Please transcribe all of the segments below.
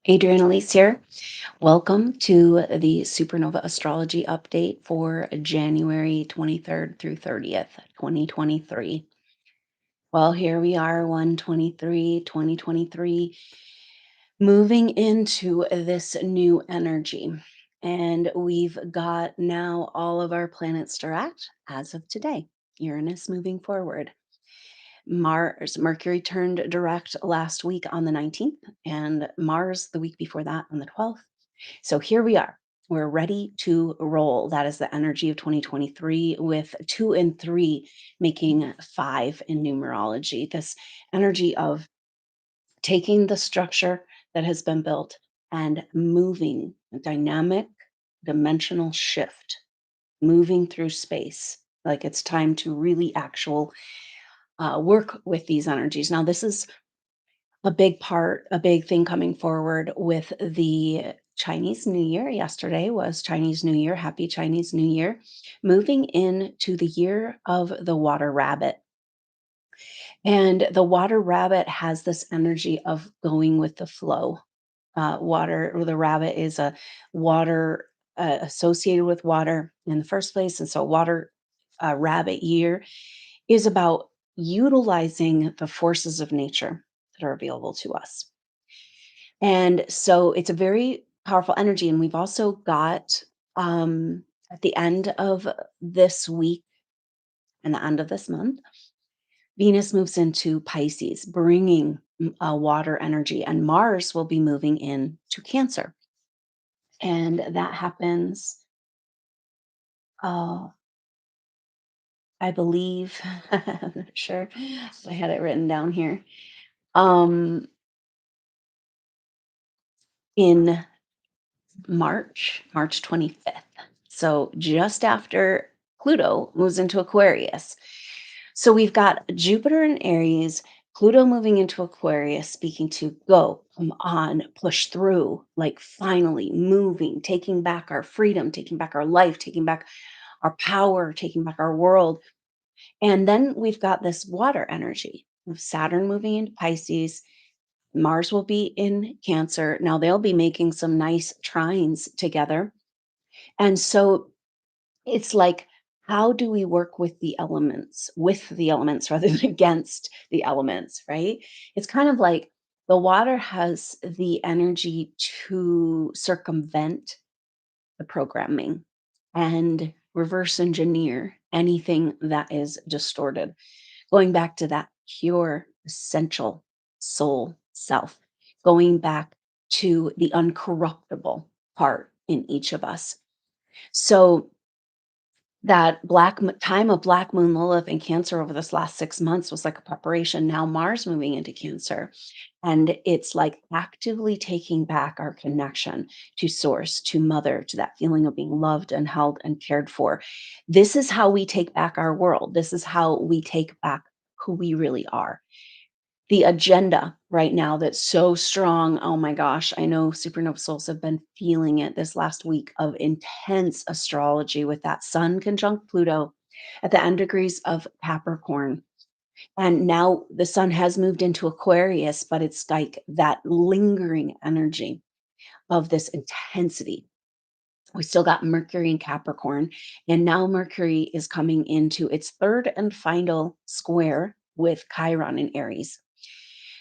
Adrian Elise here. Welcome to the Supernova Astrology update for January 23rd through 30th, 2023. Well, here we are, 2023, moving into this new energy. And we've got now all of our planets direct as of today. Uranus moving forward. Mercury turned direct last week on the 19th, and Mars the week before that on the 12th. So here we are. We're ready to roll. That is the energy of 2023 with 2 and 3 making 5 in numerology. This energy of taking the structure that has been built and moving a dynamic dimensional shift, moving through space. Like it's time to really actual work with these energies. Now, this is a big thing coming forward with the Chinese New Year. Yesterday was Chinese New Year. Happy Chinese New Year. Moving into the year of the water rabbit. And the water rabbit has this energy of going with the flow. Water, or the rabbit is a water associated with water in the first place. And so, water rabbit year is about utilizing the forces of nature that are available to us. And so it's a very powerful energy. And we've also got at the end of this week and the end of this month, Venus moves into Pisces, bringing water energy, and Mars will be moving into Cancer. And that happens, uh, I believe, I'm not sure. I had it written down here. Um, in March 25th. So just after Pluto moves into Aquarius. So we've got Jupiter in Aries, Pluto moving into Aquarius, speaking to go, come on, push through, like finally moving, taking back our freedom, taking back our life, taking back our power, taking back our world. And then we've got this water energy of Saturn moving into Pisces. Mars will be in Cancer. Now they'll be making some nice trines together. And so it's like, how do we work with the elements rather than against the elements, right? It's kind of like the water has the energy to circumvent the programming and reverse engineer anything that is distorted, going back to that pure, essential soul self, going back to the uncorruptible part in each of us. So that time of Black Moon Lilith and Cancer over this last 6 months was like a preparation. Now Mars moving into Cancer, and it's like actively taking back our connection to source, to mother, to that feeling of being loved and held and cared for. This is how we take back our world. This is how we take back who we really are. The agenda right now that's so strong. Oh my gosh, I know supernova souls have been feeling it this last week of intense astrology with that Sun conjunct Pluto at the end degrees of Capricorn. And now the Sun has moved into Aquarius, but it's like that lingering energy of this intensity. We still got Mercury in Capricorn, and now Mercury is coming into its third and final square with Chiron in Aries.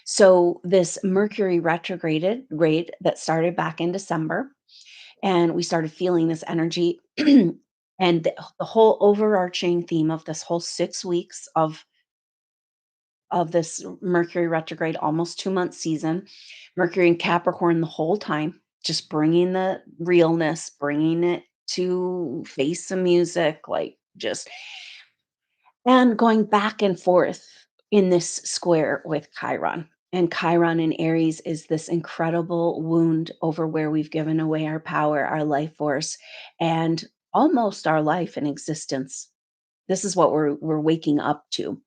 So this Mercury retrograded rate that started back in December, and we started feeling this energy. And the whole overarching theme of this whole 6 weeks of this Mercury retrograde, almost 2 month season, Mercury in Capricorn the whole time, just bringing the realness, bringing it to face some music, like just and going back and forth in this square with Chiron. And Chiron in Aries is this incredible wound over where we've given away our power, our life force, and almost our life and existence. This is what we're waking up to.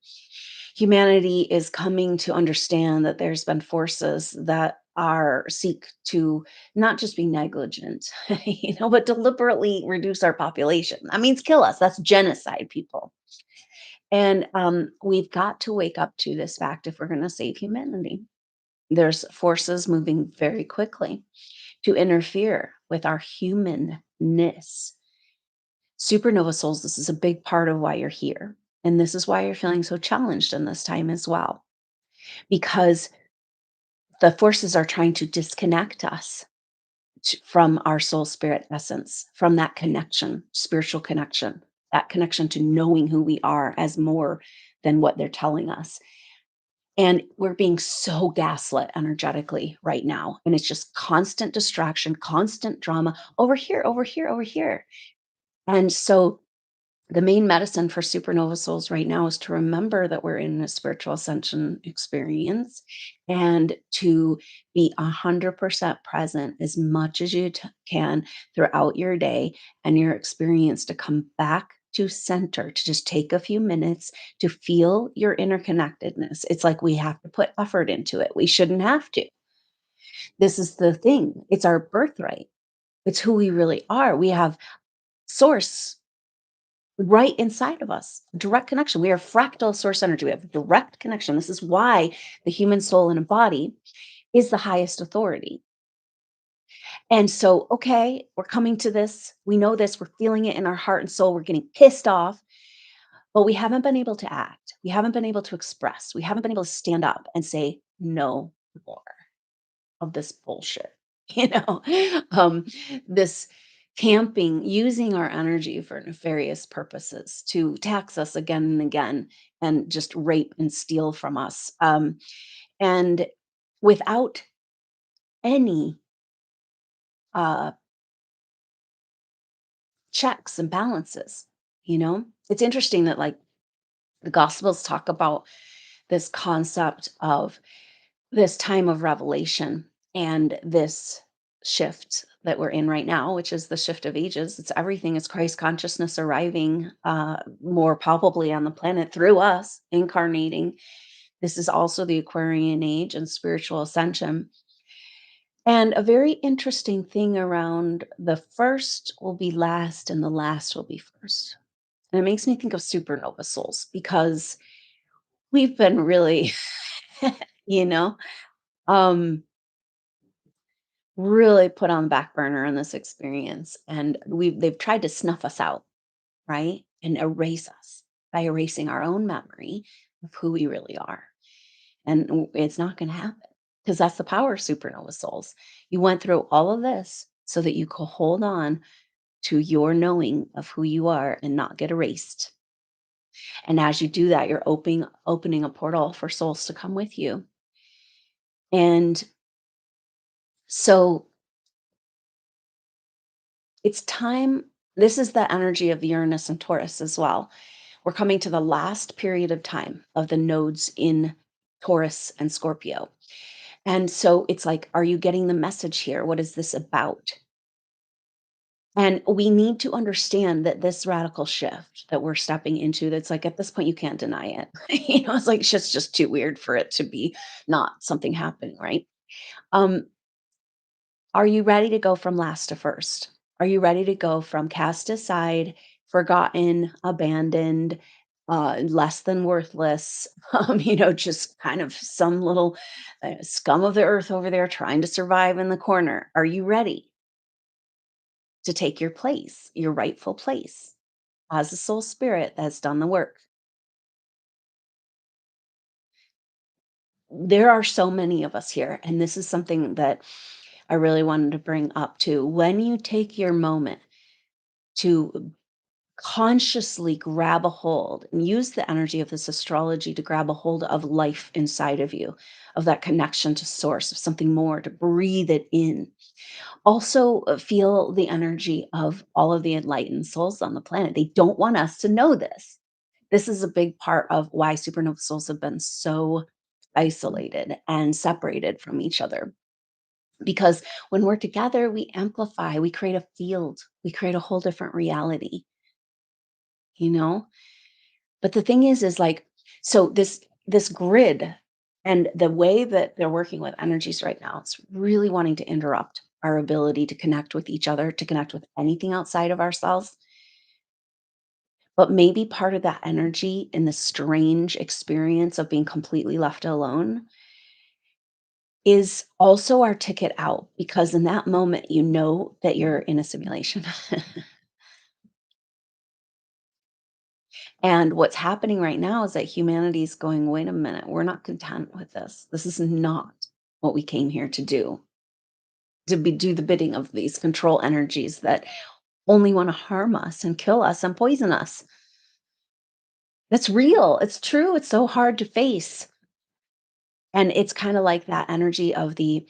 Humanity is coming to understand that there's been forces that are seek to not just be negligent, but deliberately reduce our population. That means kill us. That's genocide, people. And we've got to wake up to this fact if we're going to save humanity. There's forces moving very quickly to interfere with our humanness. Supernova souls, this is a big part of why you're here. And this is why you're feeling so challenged in this time as well, because the forces are trying to disconnect us from our soul spirit essence, from that connection, spiritual connection, that connection to knowing who we are as more than what they're telling us. And we're being so gaslit energetically right now. And it's just constant distraction, constant drama over here, over here, over here. And so the main medicine for supernova souls right now is to remember that we're in a spiritual ascension experience and to be 100% present as much as you can throughout your day and your experience, to come back to center, to just take a few minutes to feel your interconnectedness. It's like we have to put effort into it. We shouldn't have to. This is the thing. It's our birthright. It's who we really are. We have source right inside of us, direct connection. We are fractal source energy. We have direct connection. This is why the human soul in a body is the highest authority. And so, okay, we're coming to this. We know this. We're feeling it in our heart and soul. We're getting pissed off, but we haven't been able to act. We haven't been able to express. We haven't been able to stand up and say no more of this bullshit. You know, this camping, using our energy for nefarious purposes to tax us again and again and just rape and steal from us. And without any uh, checks and balances, it's interesting that like the Gospels talk about this concept of this time of revelation and this shift that we're in right now, which is the shift of ages. It's everything. It's Christ consciousness arriving more palpably on the planet through us incarnating. This is also the Aquarian age and spiritual ascension. And a very interesting thing around the first will be last and the last will be first. And it makes me think of supernova souls because we've been really, you know, um, really put on the back burner in this experience, and they've tried to snuff us out, right? And erase us by erasing our own memory of who we really are. And it's not going to happen because that's the power of supernova souls. You went through all of this so that you could hold on to your knowing of who you are and not get erased. And as you do that, you're opening a portal for souls to come with you. And so it's time. This is the energy of Uranus and Taurus as well. We're coming to the last period of time of the nodes in Taurus and Scorpio. And so it's like, are you getting the message here? What is this about? And we need to understand that this radical shift that we're stepping into, that's like at this point, you can't deny it. It's like shit's just too weird for it to be not something happening, right? Um, Are you ready to go from last to first? Are you ready to go from cast aside, forgotten, abandoned, less than worthless, just kind of some little scum of the earth over there trying to survive in the corner? Are you ready to take your place, your rightful place as a soul spirit that's done the work? There are so many of us here, and this is something that I really wanted to bring up too. When you take your moment to consciously grab a hold and use the energy of this astrology to grab a hold of life inside of you, of that connection to source, of something more, to breathe it in. Also, feel the energy of all of the enlightened souls on the planet. They don't want us to know this. This is a big part of why supernova souls have been so isolated and separated from each other. Because when we're together, we amplify, we create a field, we create a whole different reality, you know? But the thing is like, so this grid and the way that they're working with energies right now, it's really wanting to interrupt our ability to connect with each other, to connect with anything outside of ourselves. But maybe part of that energy in the strange experience of being completely left alone is also our ticket out because in that moment, you know that you're in a simulation. And what's happening right now is that humanity is going, wait a minute, we're not content with this. This is not what we came here to do, do the bidding of these control energies that only want to harm us and kill us and poison us. That's real. It's true. It's so hard to face. And it's kind of like that energy of the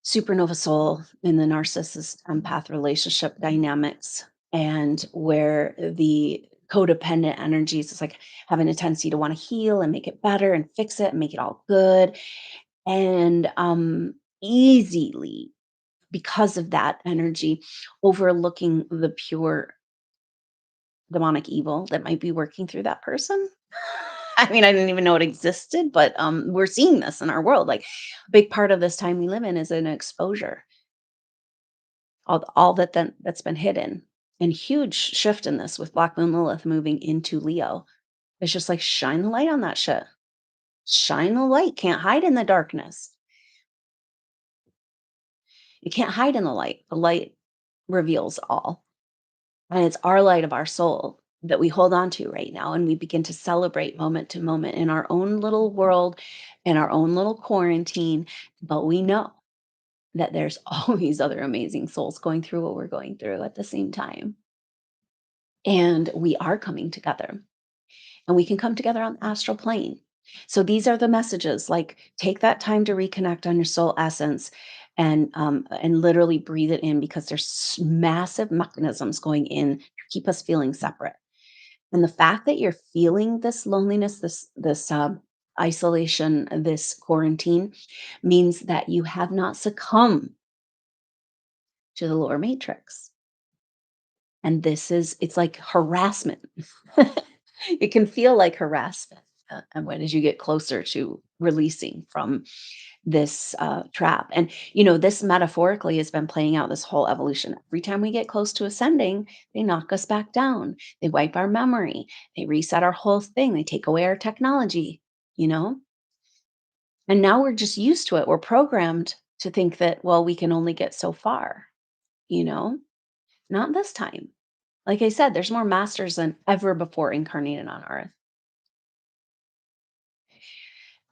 supernova soul in the narcissist empath relationship dynamics, and where the codependent energies is like having a tendency to want to heal and make it better and fix it and make it all good. And easily, because of that energy, overlooking the pure demonic evil that might be working through that person. I mean, I didn't even know it existed, but we're seeing this in our world. Like, a big part of this time we live in is an exposure, all that's been hidden. And huge shift in this with Black Moon Lilith moving into Leo. It's just like shine the light on that shit. Shine the light. Can't hide in the darkness. You can't hide in the light. The light reveals all. And it's our light of our soul that we hold on to right now. And we begin to celebrate moment to moment in our own little world, in our own little quarantine. But we know that there's always other amazing souls going through what we're going through at the same time. And we are coming together, and we can come together on the astral plane. So these are the messages, like take that time to reconnect on your soul essence, and literally breathe it in, because there's massive mechanisms going in to keep us feeling separate. And the fact that you're feeling this loneliness, this isolation, this quarantine, means that you have not succumbed to the lower matrix. And it's like harassment. It can feel like harassment, and when as you get closer to releasing from this trap. And this metaphorically has been playing out this whole evolution. Every time we get close to ascending, they knock us back down. They wipe our memory. They reset our whole thing. They take away our technology. You know, and now we're just used to it. We're programmed to think that, well, we can only get so far. You know, not this time. Like I said, there's more masters than ever before incarnated on Earth.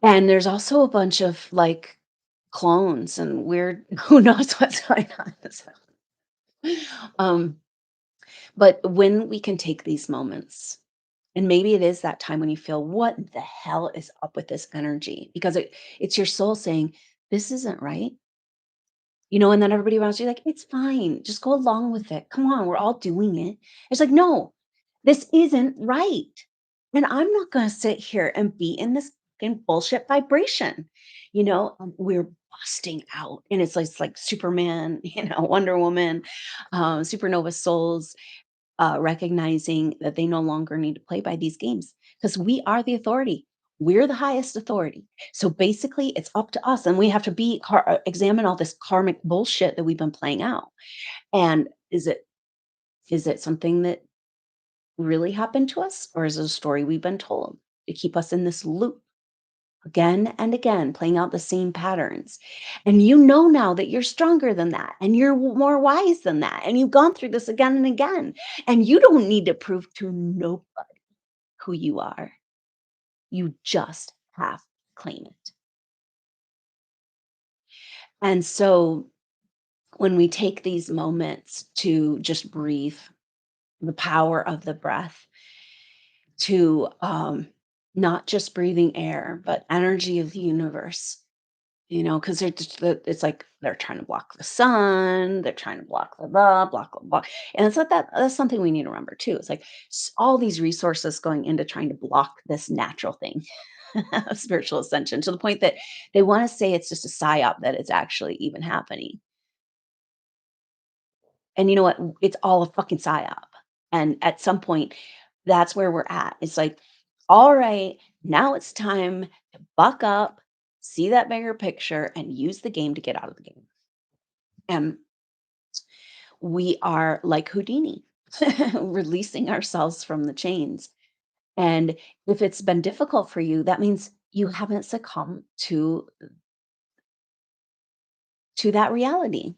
And there's also a bunch of, like, clones and weird who knows what's going on. So, um, but when we can take these moments, and maybe it is that time when you feel, "What the hell is up with this energy?" Because it's your soul saying, "This isn't right." And then everybody around you like, "It's fine. Just go along with it. Come on, we're all doing it." It's like, "No, this isn't right. And I'm not gonna sit here and be in this fucking bullshit vibration." We're busting out. And it's like Superman, Wonder Woman, supernova souls, recognizing that they no longer need to play by these games because we are the authority. We're the highest authority. So basically, it's up to us, and we have to examine all this karmic bullshit that we've been playing out. And is it something that really happened to us, or is it a story we've been told to keep us in this loop again and again, playing out the same patterns? And now that you're stronger than that, and you're more wise than that, and you've gone through this again and again, and you don't need to prove to nobody who you are. You just have to claim it. And so when we take these moments to just breathe, the power of the breath, to not just breathing air, but energy of the universe. Because it's like they're trying to block the sun, they're trying to block the block, blah, blah. And it's like that's something we need to remember too. It's like all these resources going into trying to block this natural thing of spiritual ascension, to the point that they want to say it's just a psyop that it's actually even happening. And you know what? It's all a fucking psyop. And at some point, that's where we're at. It's like, all right, now it's time to buck up, see that bigger picture, and use the game to get out of the game. And we are like Houdini, releasing ourselves from the chains. And if it's been difficult for you, that means you haven't succumbed to to that reality.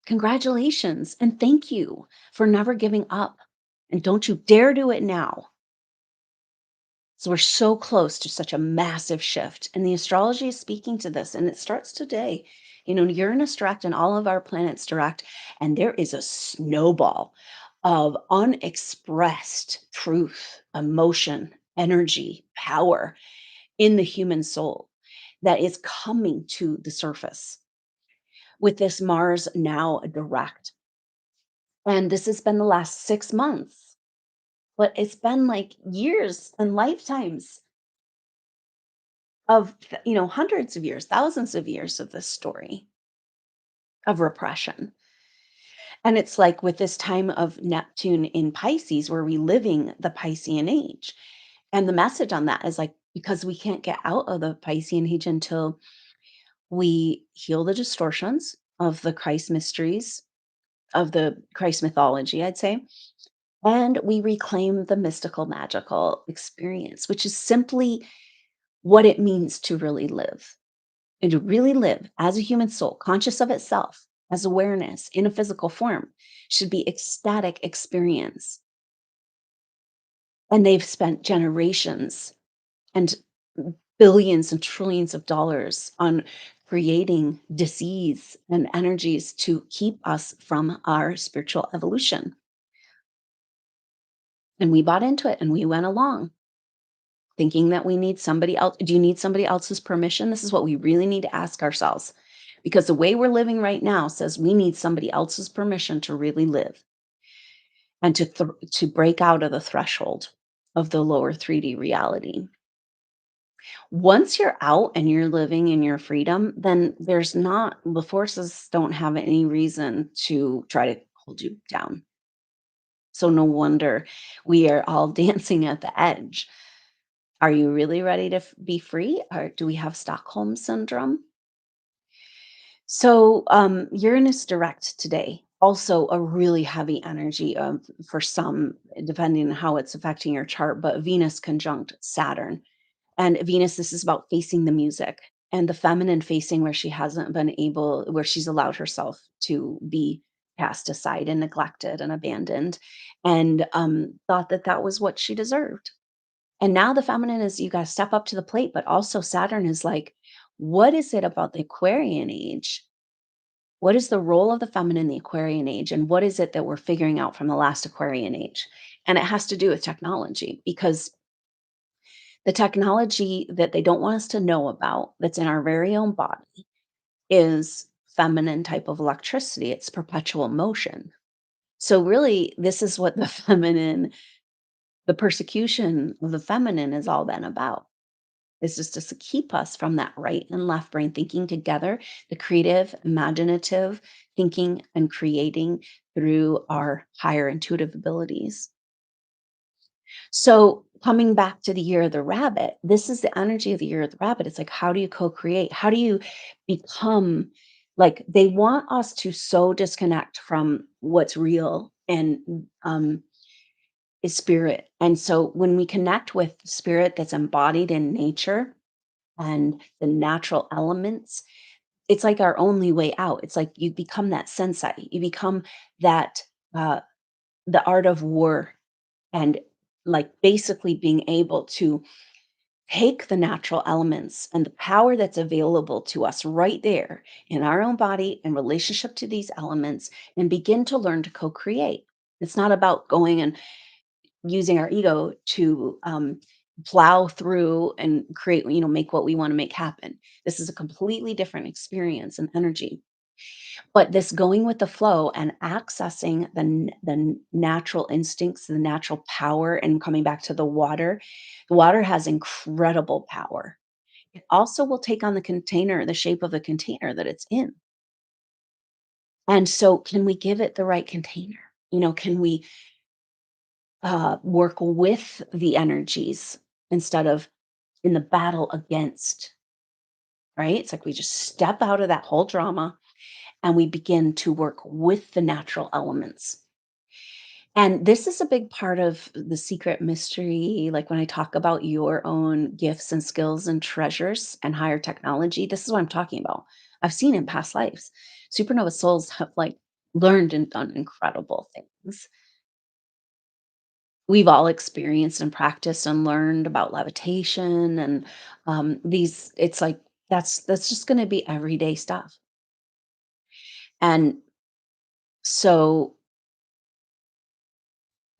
Congratulations and thank you for never giving up. And don't you dare do it now. So we're so close to such a massive shift. And the astrology is speaking to this, and it starts today. Uranus direct and all of our planets direct, and there is a snowball of unexpressed truth, emotion, energy, power in the human soul that is coming to the surface with this Mars now direct. And this has been the last 6 months, but it's been like years and lifetimes of, hundreds of years, thousands of years of this story of repression. And it's like with this time of Neptune in Pisces, we're reliving the Piscean age. And the message on that is like, because we can't get out of the Piscean age until we heal the distortions of the Christ mysteries, of the Christ mythology, I'd say. And we reclaim the mystical, magical experience, which is simply what it means to really live. And to really live as a human soul, conscious of itself, as awareness in a physical form, should be ecstatic experience. And they've spent generations and billions and trillions of dollars on creating disease and energies to keep us from our spiritual evolution. And we bought into it and we went along thinking that we need somebody else. Do you need somebody else's permission? This is what we really need to ask ourselves, because the way we're living right now says we need somebody else's permission to really live and to break out of the threshold of the lower 3D reality. Once you're out and you're living in your freedom, then there's not the forces don't have any reason to try to hold you down. So no wonder we are all dancing at the edge. Are you really ready to be free, or do we have Stockholm syndrome? So, Uranus direct today, also a really heavy energy for some, depending on how it's affecting your chart, but Venus conjunct Saturn. And Venus, this is about facing the music and the feminine facing where she hasn't been able, where she's allowed herself to be cast aside and neglected and abandoned, and thought that that was what she deserved. And now the feminine is you gotta step up to the plate, but also Saturn is like, what is it about the Aquarian age? What is the role of the feminine in the Aquarian age? And what is it that we're figuring out from the last Aquarian age? And it has to do with technology, because the technology that they don't want us to know about that's in our very own body is feminine type of electricity. It's perpetual motion. So really, this is what the feminine, the persecution of the feminine has all been about. Is just to keep us from that right and left brain thinking together, the creative, imaginative thinking and creating through our higher intuitive abilities. So, coming back to the year of the rabbit, this is the energy of the year of the rabbit. It's like, how do you co create? How do you become like they want us to so disconnect from what's real and is spirit. And so, when we connect with spirit that's embodied in nature, and the natural elements, it's like our only way out. It's like you become that sensei. You become that uh the art of war, and like basically being able to take the natural elements and the power that's available to us right there in our own body in relationship to these elements, and begin to learn to co-create. It's not about going and using our ego to plow through and create, make what we want to make happen. This is a completely different experience and energy. But this going with the flow and accessing the natural instincts, the natural power, and coming back to the water has incredible power. It also will take on the container, the shape of the container that it's in. And so, can we give it the right container? Can we work with the energies instead of in the battle against, right? It's like we just step out of that whole drama and we begin to work with the natural elements. And this is a big part of the secret mystery. Like when I talk about your own gifts and skills and treasures and higher technology, this is what I'm talking about. I've seen in past lives. Supernova souls have like learned and done incredible things. We've all experienced and practiced and learned about levitation and these it's like that's just going to be everyday stuff. And so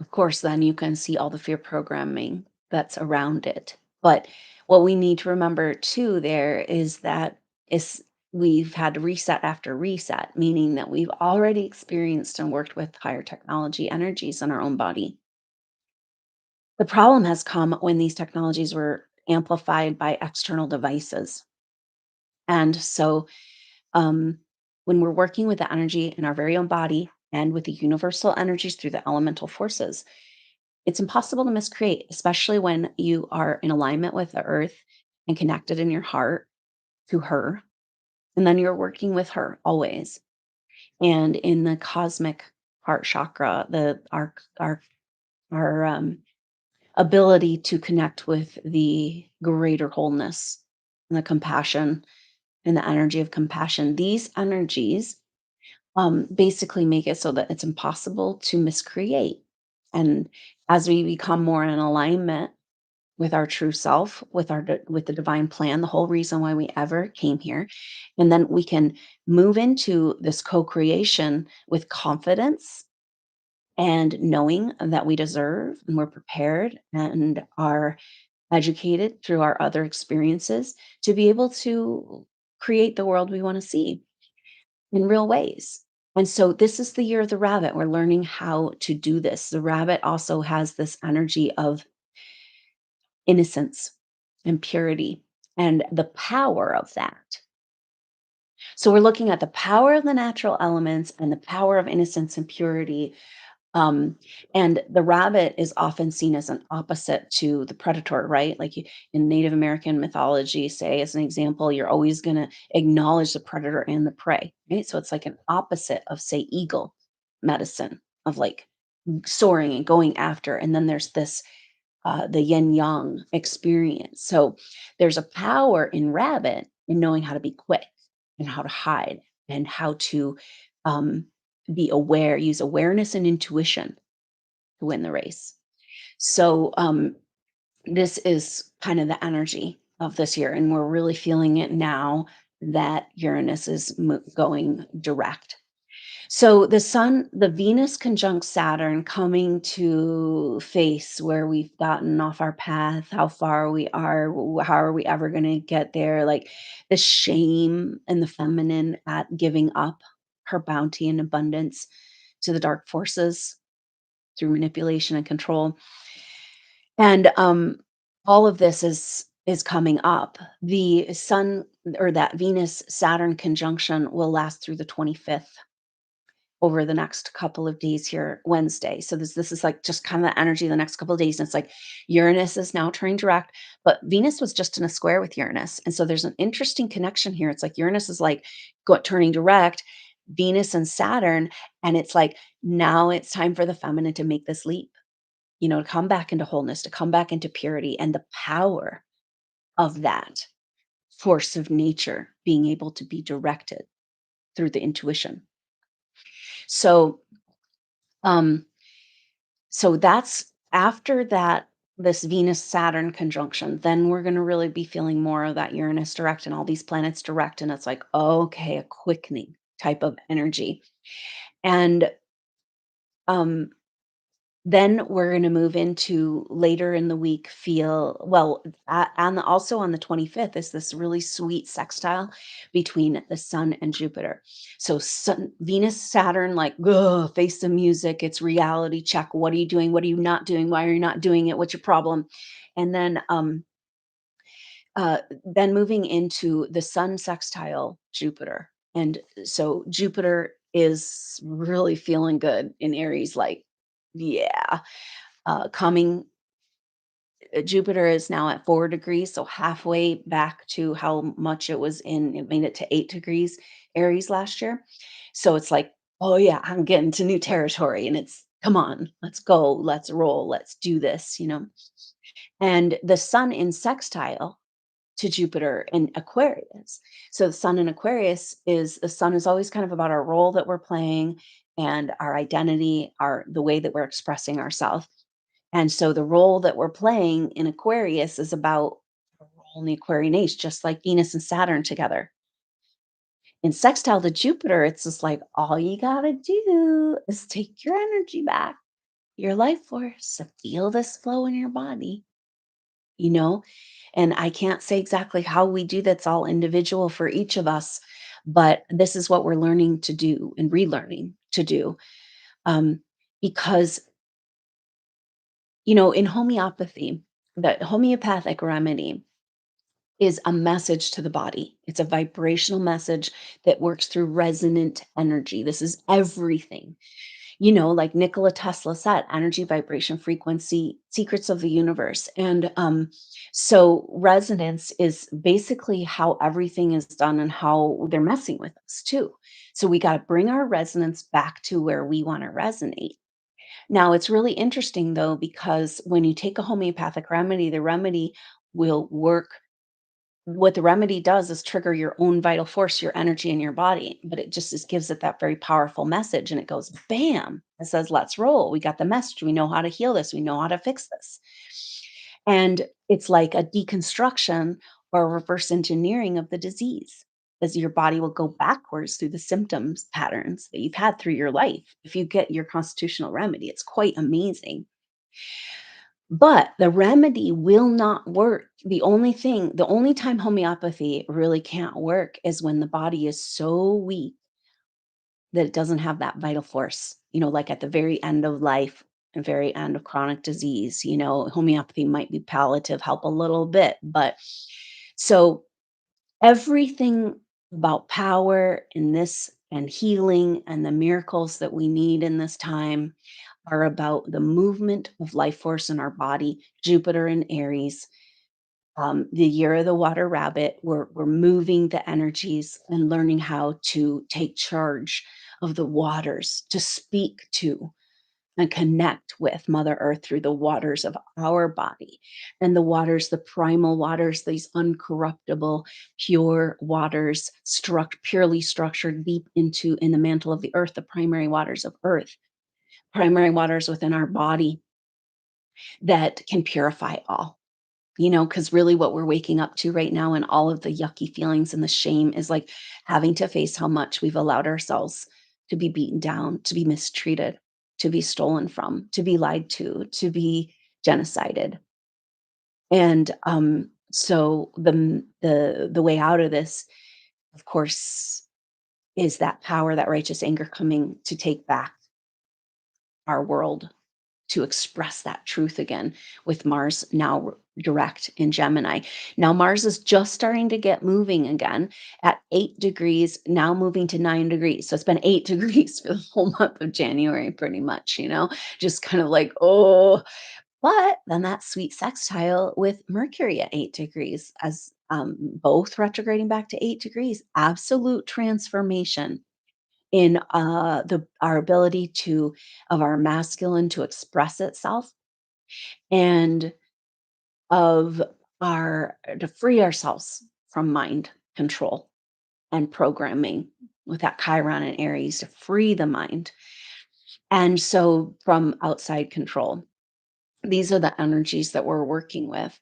of course then you can see all the fear programming that's around it. But what we need to remember too there is that is we've had reset after reset, meaning that we've already experienced and worked with higher technology energies in our own body. The problem has come when these technologies were amplified by external devices. And so, when we're working with the energy in our very own body and with the universal energies through the elemental forces, it's impossible to miscreate, especially when you are in alignment with the earth and connected in your heart to her. And then you're working with her always. And in the cosmic heart chakra, our ability to connect with the greater wholeness and the compassion and the energy of compassion. These energies basically make it so that it's impossible to miscreate. And as we become more in alignment with our true self, with with the divine plan, the whole reason why we ever came here, and then we can move into this co-creation with confidence and knowing that we deserve and we're prepared and are educated through our other experiences to be able to create the world we want to see in real ways. And so this is the year of the rabbit. We're learning how to do this. The rabbit also has this energy of innocence and purity and the power of that. So we're looking at the power of the natural elements and the power of innocence and purity. And the rabbit is often seen as an opposite to the predator, right? Like in Native American mythology, say, as an example, you're always going to acknowledge the predator and the prey, right? So it's like an opposite of, say, eagle medicine, of like soaring and going after. And then there's this, the yin yang experience. So there's a power in rabbit in knowing how to be quick and how to hide and how to um, be aware, use awareness and intuition to win the race. So this is kind of the energy of this year, and we're really feeling it now that Uranus is going direct. So the Venus conjunct Saturn coming to face where we've gotten off our path, how far we are, how are we ever going to get there? Like the shame and the feminine at giving up her bounty and abundance to the dark forces through manipulation and control. And all of this is coming up. The sun or that Venus Saturn conjunction will last through the 25th over the next couple of days here, Wednesday. So this is like just kind of the energy of the next couple of days. And it's like Uranus is now turning direct, but Venus was just in a square with Uranus. And so there's an interesting connection here. It's like Uranus is like turning direct, Venus and Saturn. And it's like now it's time for the feminine to make this leap, to come back into wholeness, to come back into purity and the power of that force of nature being able to be directed through the intuition. So, um, so that's after that, this Venus Saturn conjunction, then we're going to really be feeling more of that Uranus direct and all these planets direct. And it's like, okay, a quickening type of energy. And um, then we're gonna move into later in the week feel well, also on the 25th is this really sweet sextile between the Sun and Jupiter. So Sun Venus, Saturn, like, ugh, face the music, it's reality check. What are you doing? What are you not doing? Why are you not doing it? What's your problem? And then moving into the Sun sextile Jupiter. And so Jupiter is really feeling good in Aries, like, yeah, coming Jupiter is now at 4 degrees, so halfway back to how much it made it to 8 degrees Aries last year. So it's like, oh yeah, I'm getting to new territory and it's come on, let's go, let's roll, let's do this. And the sun in sextile to Jupiter in Aquarius. So the sun in Aquarius is the sun is always kind of about our role that we're playing and our identity, our the way that we're expressing ourselves. And so the role that we're playing in Aquarius is about a role in the Aquarian age, just like Venus and Saturn together. In sextile to Jupiter, it's just like all you gotta do is take your energy back, your life force, to feel this flow in your body, you know? And I can't say exactly how we do that's all individual for each of us, but this is what we're learning to do and relearning to do. Um, because, in homeopathy, the homeopathic remedy is a message to the body. It's a vibrational message that works through resonant energy. This is everything. Like Nikola Tesla said, energy, vibration, frequency, secrets of the universe. And so resonance is basically how everything is done and how they're messing with us too. So we got to bring our resonance back to where we want to resonate. Now, it's really interesting though, because when you take a homeopathic remedy, the remedy will work. What the remedy does is trigger your own vital force, your energy in your body, but it just gives it that very powerful message, and it goes bam. It says, "Let's roll. We got the message. We know how to heal this. We know how to fix this." And it's like a deconstruction or a reverse engineering of the disease, as your body will go backwards through the symptoms patterns that you've had through your life. If you get your constitutional remedy, it's quite amazing. But the remedy will not work. The only time homeopathy really can't work is when the body is so weak that it doesn't have that vital force, like at the very end of life and very end of chronic disease, homeopathy might be palliative, help a little bit. But so everything about power in this and healing and the miracles that we need in this time are about the movement of life force in our body, Jupiter and Aries. The year of the water rabbit, we're moving the energies and learning how to take charge of the waters, to speak to and connect with Mother Earth through the waters of our body. And the waters, the primal waters, these uncorruptible, pure waters, purely structured deep into in the mantle of the earth, the primary waters of earth, primary waters within our body that can purify all. Because really what we're waking up to right now and all of the yucky feelings and the shame is like having to face how much we've allowed ourselves to be beaten down, to be mistreated, to be stolen from, to be lied to be genocided. And so the way out of this, of course, is that power, that righteous anger coming to take back our world, to express that truth again with Mars now direct in Gemini. Now, Mars is just starting to get moving again at 8 degrees, now moving to 9 degrees. So it's been 8 degrees for the whole month of January, pretty much, just kind of like, oh, but then that sweet sextile with Mercury at 8 degrees, as both retrograding back to 8 degrees, absolute transformation in the our ability to of our masculine to express itself, and of our to free ourselves from mind control and programming with that Chiron and Aries, to free the mind. And so from outside control, these are the energies that we're working with.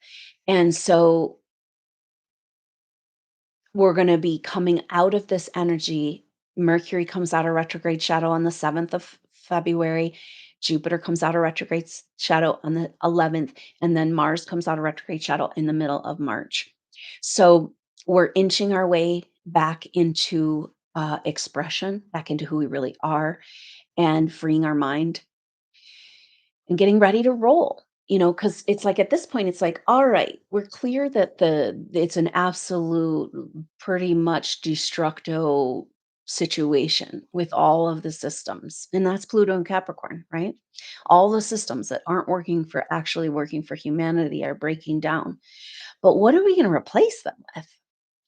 And so we're going to be coming out of this energy. Mercury comes out of retrograde shadow on the 7th of February. Jupiter comes out of retrograde shadow on the 11th. And then Mars comes out of retrograde shadow in the middle of March. So we're inching our way back into expression, back into who we really are, and freeing our mind and getting ready to roll. Because it's like at this point, it's like, all right, we're clear that it's an absolute, pretty much destructo situation with all of the systems. And that's Pluto and Capricorn, right? All the systems that aren't actually working for humanity are breaking down. But what are we going to replace them with?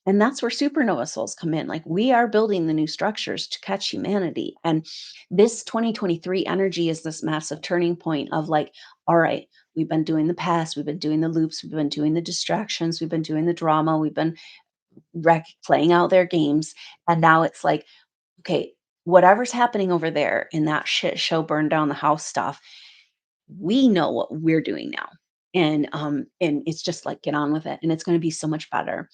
And that's where supernova souls come in. Like, we are building the new structures to catch humanity. And this 2023 energy is this massive turning point of like, all right, We've been doing the past, we've been doing the loops, we've been doing the distractions, we've been doing the drama, we've been playing out their games, and now it's like, okay, whatever's happening over there in that shit show burn down the house stuff, we know what we're doing now. And it's just like get on with it. And it's going to be so much better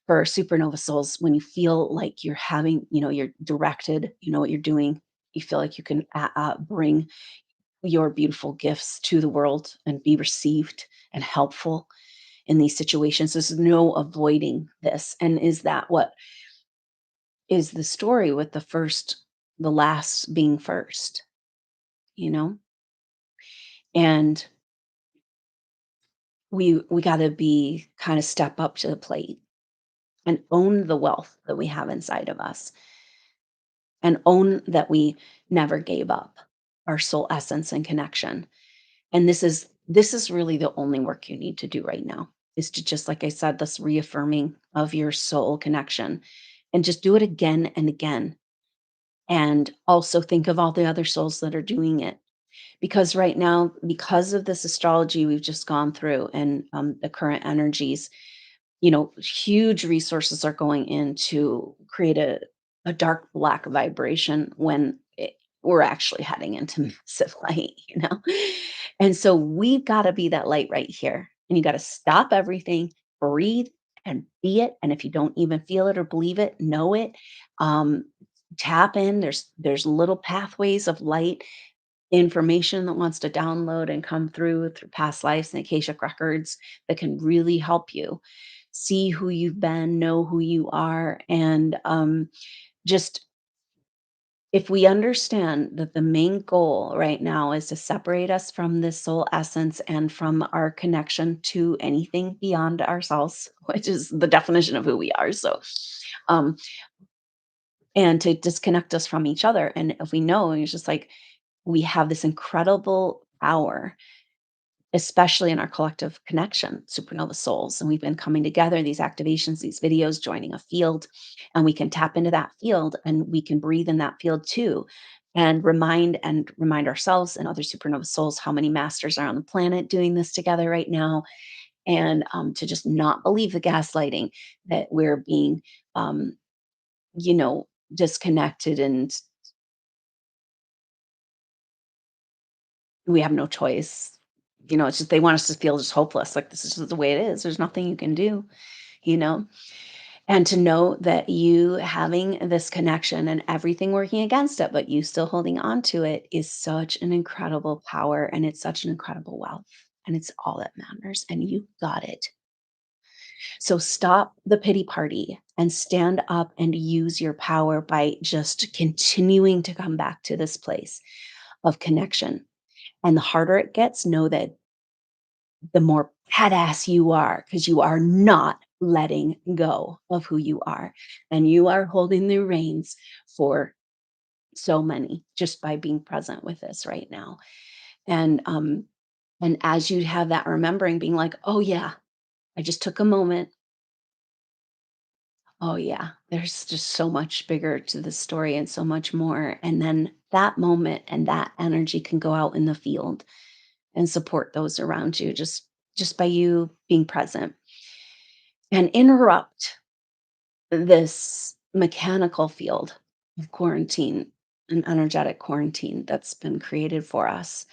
for supernova souls when you feel like you're having, you're directed, you know what you're doing. You feel like you can bring your beautiful gifts to the world and be received and helpful in these situations. There's no avoiding this. And is that what is the story with the last being first, you know? And we got to be kind of step up to the plate and own the wealth that we have inside of us and own that we never gave up our soul essence and connection. And this is really the only work you need to do right now is to just like I said, this reaffirming of your soul connection and just do it again and again. And also think of all the other souls that are doing it. Because right now, because of this astrology we've just gone through and the current energies, huge resources are going in to create a dark black vibration when we're actually heading into massive light. And so we've got to be that light right here. And you got to stop everything, breathe and be it. And if you don't even feel it or believe it, know it. Um, Tap in. There's little pathways of light information that wants to download and come through past lives and Akashic records that can really help you see who you've been, know who you are, and just if we understand that the main goal right now is to separate us from this soul essence and from our connection to anything beyond ourselves, which is the definition of who we are. So, um, and to disconnect us from each other. And if we know, it's just like we have this incredible power, especially in our collective connection, supernova souls. And we've been coming together, these activations, these videos, joining a field, and we can tap into that field and we can breathe in that field too. And remind ourselves and other supernova souls how many masters are on the planet doing this together right now, and to just not believe the gaslighting that we're being, um, you know, disconnected and we have no choice. It's just they want us to feel just hopeless, like this is just the way it is. There's nothing you can do, you know? And to know that you having this connection and everything working against it, but you still holding on to it is such an incredible power and it's such an incredible wealth. And it's all that matters. And you got it. So stop the pity party and stand up and use your power by just continuing to come back to this place of connection. And the harder it gets, know that the more badass you are because you are not letting go of who you are. And you are holding the reins for so many just by being present with this right now. And as you have that remembering, being like, oh yeah, I just took a moment. Oh yeah, there's just so much bigger to the story and so much more. And then that moment and that energy can go out in the field and support those around you just by you being present and interrupt this mechanical field of quarantine, an energetic quarantine that's been created for us.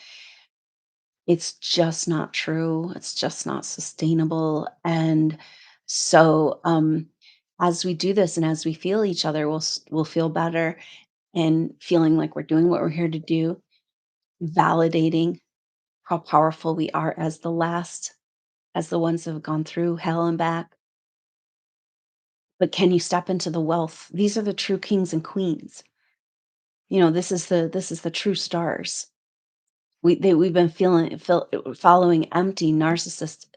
It's just not true. It's just not sustainable. And so, as we do this and as we feel each other, we'll feel better and feeling like we're doing what we're here to do, validating how powerful we are as the ones that have gone through hell and back. But can you step into the wealth? These are the true kings and queens. This is the true stars. We've been following empty narcissist,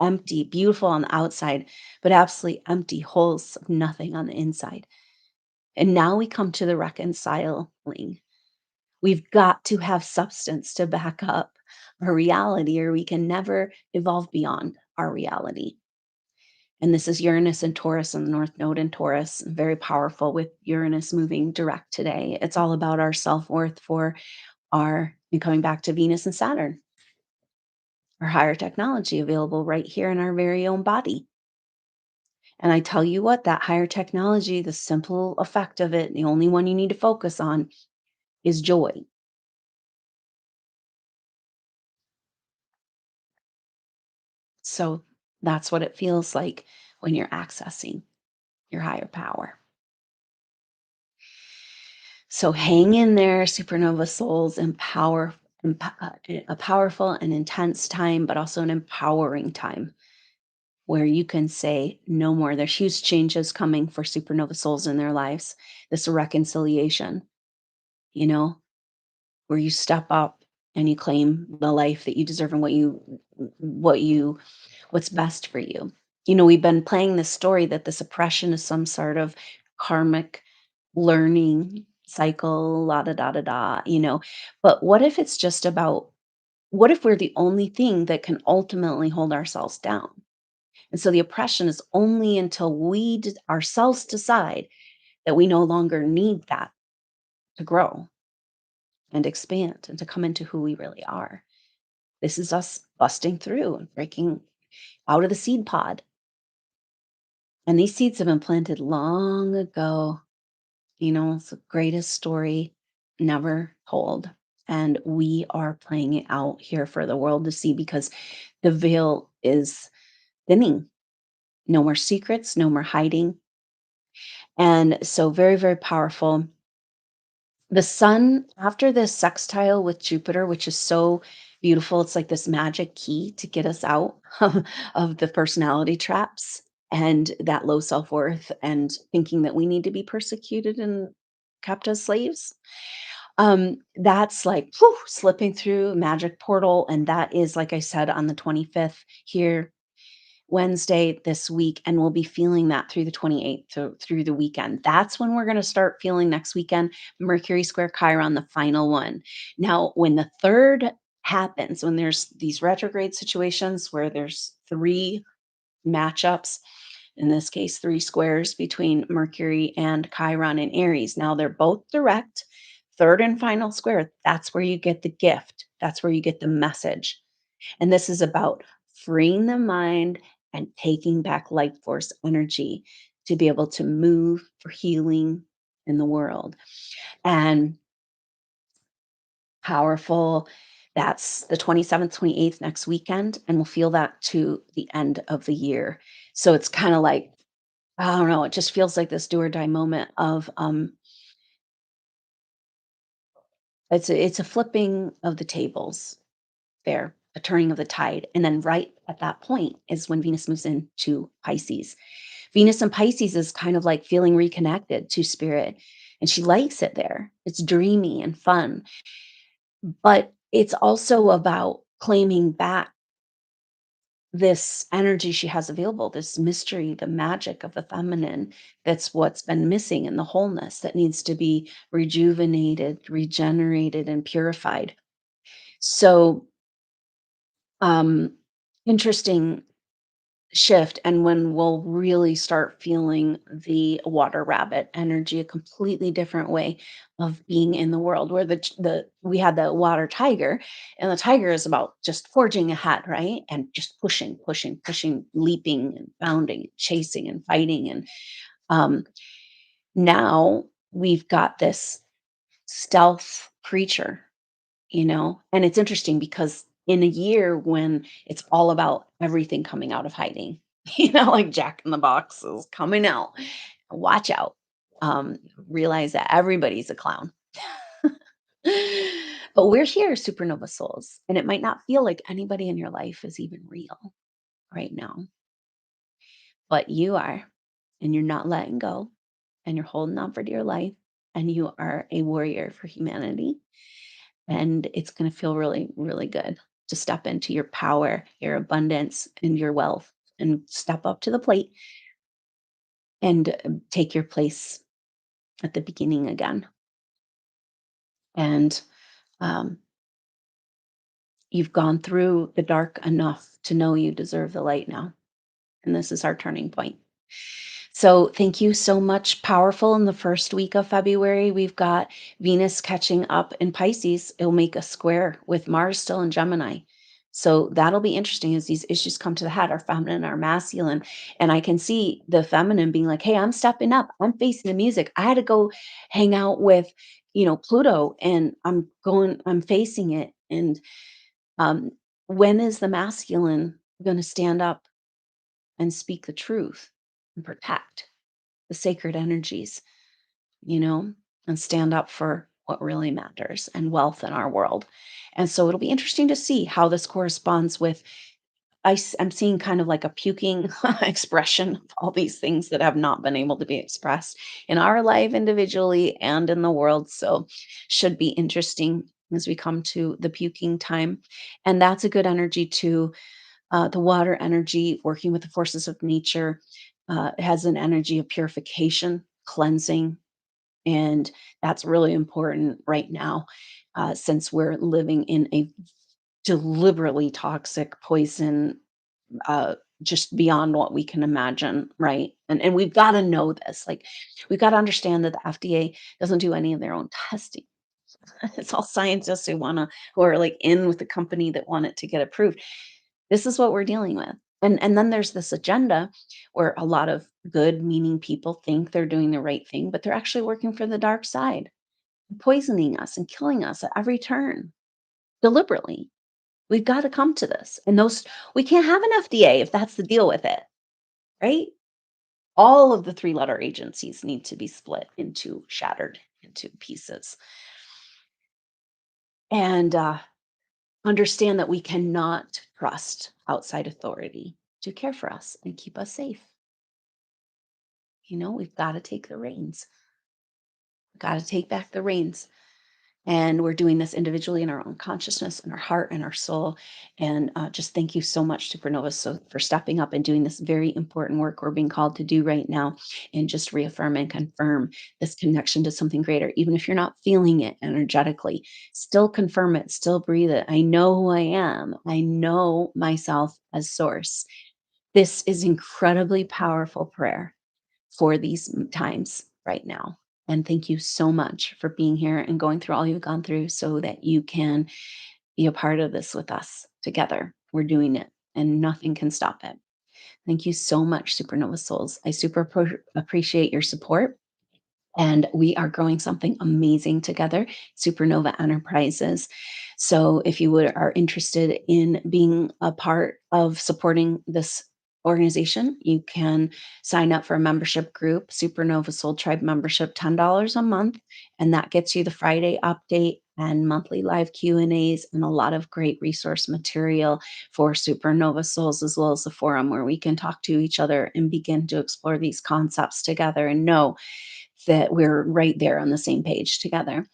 empty, beautiful on the outside, but absolutely empty holes of nothing on the inside. And now we come to the reconciling. We've got to have substance to back up our reality, or we can never evolve beyond our reality. And this is Uranus and Taurus and the North Node in Taurus, very powerful with Uranus moving direct today. It's all about our self worth for our and coming back to Venus and Saturn. or higher technology available right here in our very own body. And I tell you what, that higher technology, the simple effect of it, the only one you need to focus on is joy. So that's what it feels like when you're accessing your higher power. So hang in there, supernova souls, a powerful and intense time, but also an empowering time where you can say no more. There's huge changes coming for supernova souls in their lives. This reconciliation, you know, where you step up and you claim the life that you deserve and what's best for you. We've been playing this story that this oppression is some sort of karmic learning cycle, la da da da da. But what if it's just about what if we're the only thing that can ultimately hold ourselves down? And so the oppression is only until ourselves decide that we no longer need that to grow and expand and to come into who we really are. This is us busting through and breaking out of the seed pod. And these seeds have been planted long ago. It's the greatest story never told. And we are playing it out here for the world to see because the veil is thinning. No more secrets, no more hiding. And so, very, very powerful. The sun, after this sextile with Jupiter, which is so beautiful, it's like this magic key to get us out of the personality traps and that low self worth and thinking that we need to be persecuted and kept as slaves. That's like whew, slipping through magic portal. And that is, like I said, on the 25th here Wednesday this week, and we'll be feeling that through the 28th, so through the weekend. That's when we're going to start feeling next weekend, Mercury square Chiron, the final one. Now, when the third happens, when there's these retrograde situations where there's three matchups, in this case, three squares between Mercury and Chiron and Aries. Now, they're both direct. Third and final square, that's where you get the gift. That's where you get the message. And this is about freeing the mind and taking back life force energy to be able to move for healing in the world. And powerful. That's the 27th, 28th next weekend. And we'll feel that to the end of the year. So it's kind of like, I don't know, it just feels like this do or die moment of it's a flipping of the tables there, a turning of the tide. And then right at that point is when Venus moves into Pisces. Venus and Pisces is kind of like feeling reconnected to spirit, and she likes it there. It's dreamy and fun, but it's also about claiming back this energy she has available, this mystery, the magic of the feminine. That's what's been missing in the wholeness that needs to be rejuvenated, regenerated, and purified. So, um, interesting shift, and when we'll really start feeling the water rabbit energy, a completely different way of being in the world, where the we had the water tiger, and the tiger is about just forging ahead, right, and just pushing, pushing, pushing, leaping and bounding, chasing and fighting. And um now we've got this stealth creature, and it's interesting because in a year when it's all about everything coming out of hiding, like Jack in the Box is coming out, watch out. Um, Realize that everybody's a clown. But we're here, supernova souls, and it might not feel like anybody in your life is even real right now, but you are, and you're not letting go, and you're holding on for dear life, and you are a warrior for humanity. And it's going to feel really, really good to step into your power, your abundance, and your wealth, and step up to the plate and take your place at the beginning again. And um, you've gone through the dark enough to know you deserve the light now. And this is our turning point. So thank you so much. Powerful in the first week of February. We've got Venus catching up in Pisces. It'll make a square with Mars still in Gemini. So that'll be interesting as these issues come to the head, our feminine, our masculine. And I can see the feminine being like, hey, I'm stepping up. I'm facing the music. I had to go hang out with, Pluto, and I'm facing it. And um, when is the masculine going to stand up and speak the truth and protect the sacred energies, you know, and stand up for what really matters and wealth in our world? And so it'll be interesting to see how this corresponds with I'm seeing kind of like a puking expression of all these things that have not been able to be expressed in our life individually and in the world. So should be interesting as we come to the puking time. And that's a good energy too. The water energy, working with the forces of nature, has an energy of purification, cleansing, and that's really important right now, since we're living in a deliberately toxic poison, uh, just beyond what we can imagine, right? And we've gotta know this, like, we've gotta understand that the FDA doesn't do any of their own testing. It's all scientists who are, like, in with the company that want it to get approved. This is what we're dealing with. And then there's this agenda where a lot of good meaning people think they're doing the right thing, but they're actually working for the dark side, poisoning us and killing us at every turn, deliberately. We've gotta come to this, and those we can't have an FDA if that's the deal with it, right? All of the three-letter agencies need to be split into shattered into pieces, and, understand that we cannot trust outside authority to care for us and keep us safe. We've gotta take the reins. Gotta take back the reins. And we're doing this individually in our own consciousness and our heart and our soul. And just thank you so much, Supernova, so for stepping up and doing this very important work we're being called to do right now, and just reaffirm and confirm this connection to something greater. Even if you're not feeling it energetically, still confirm it, still breathe it. I know who I am. I know myself as source. This is incredibly powerful prayer for these times right now. And thank you so much for being here and going through all you've gone through so that you can be a part of this with us together. We're doing it and nothing can stop it. Thank you so much, Supernova Souls. I appreciate your support. And we are growing something amazing together, Supernova Enterprises. So if you are interested in being a part of supporting this organization, you can sign up for a membership group, Supernova Soul Tribe membership, $10 a month, and that gets you the Friday update and monthly live Q&As and a lot of great resource material for Supernova Souls, as well as the forum where we can talk to each other and begin to explore these concepts together and know that we're right there on the same page together.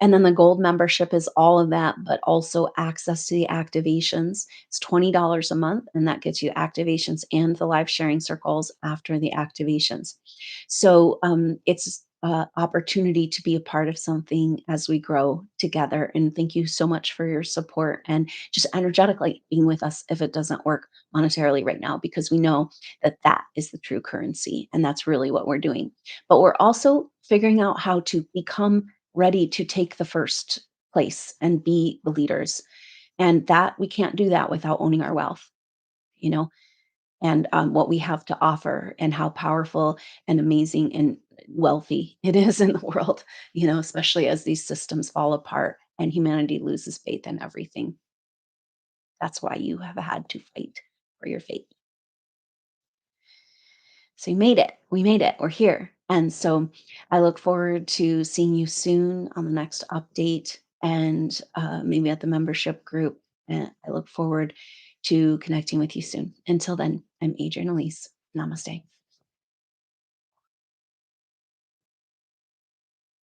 And then the gold membership is all of that, but also access to the activations. It's $20 a month, and that gets you activations and the live sharing circles after the activations. So it's opportunity to be a part of something as we grow together. And thank you so much for your support and just energetically being with us if it doesn't work monetarily right now, because we know that that is the true currency. And that's really what we're doing. But we're also figuring out how to become ready to take the first place and be the leaders. And that we can't do that without owning our wealth, you know, and what we have to offer and how powerful and amazing and wealthy it is in the world, especially as these systems fall apart and humanity loses faith in everything. That's why you have had to fight for your faith. So you made it. We made it. We're here. And so I look forward to seeing you soon on the next update and maybe at the membership group. And I look forward to connecting with you soon. Until then, I'm Adrienne Elise. Namaste.